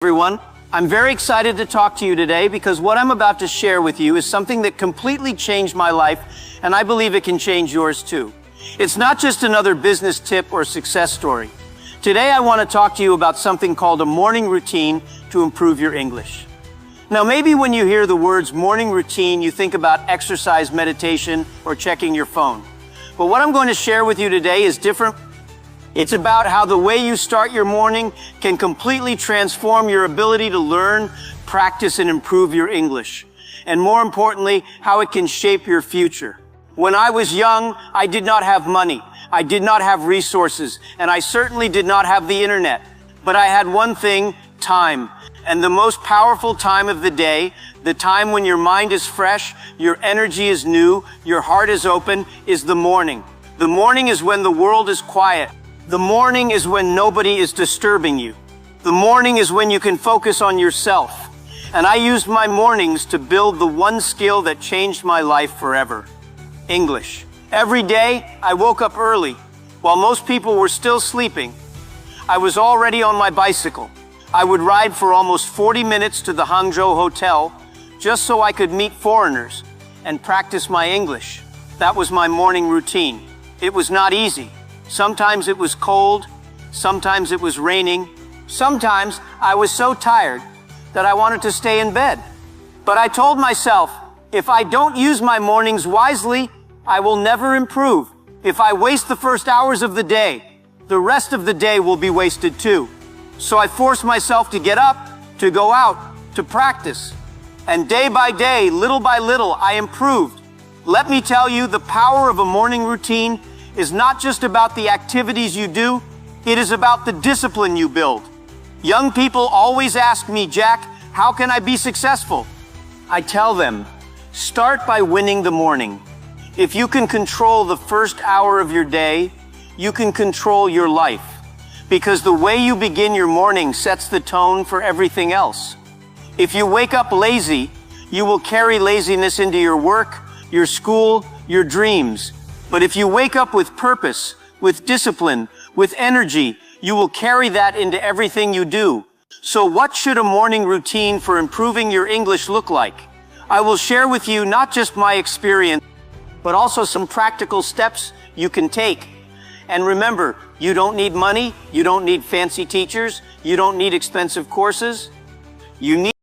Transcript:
Everyone, I'm very excited to talk to you today because what I'm about to share with you is something that completely changed my life, and I believe it can change yours too. It's not just another business tip or success story. Today I want to talk to you about something called a morning routine to improve your English. Now maybe when you hear the words morning routine, you think about exercise, meditation, or checking your phone. But what I'm going to share with you today is different. It's about how the way you start your morning can completely transform your ability to learn, practice, and improve your English. And more importantly, how it can shape your future. When I was young, I did not have money. I did not have resources, and I certainly did not have the internet. But I had one thing, time. And the most powerful time of the day, the time when your mind is fresh, your energy is new, your heart is open, is the morning. The morning is when the world is quiet. The morning is when nobody is disturbing you. The morning is when you can focus on yourself. And I used my mornings to build the one skill that changed my life forever: English. Every day, I woke up early. While most people were still sleeping, I was already on my bicycle. I would ride for almost 40 minutes to the Hangzhou Hotel just so I could meet foreigners and practice my English. That was my morning routine. It was not easy. Sometimes it was cold, sometimes it was raining, sometimes I was so tired that I wanted to stay in bed. But I told myself, if I don't use my mornings wisely, I will never improve. If I waste the first hours of the day, the rest of the day will be wasted too. So I forced myself to get up, to go out, to practice. And day by day, little by little, I improved. Let me tell you, the power of a morning routine is not just about the activities you do, it is about the discipline you build. Young people always ask me, Jack, how can I be successful? I tell them, start by winning the morning. If you can control the first hour of your day, you can control your life. Because the way you begin your morning sets the tone for everything else. If you wake up lazy, you will carry laziness into your work, your school, your dreams. But if you wake up with purpose, with discipline, with energy, you will carry that into everything you do. So what should a morning routine for improving your English look like? I will share with you not just my experience, but also some practical steps you can take. And remember, you don't need money, you don't need fancy teachers, you don't need expensive courses. You need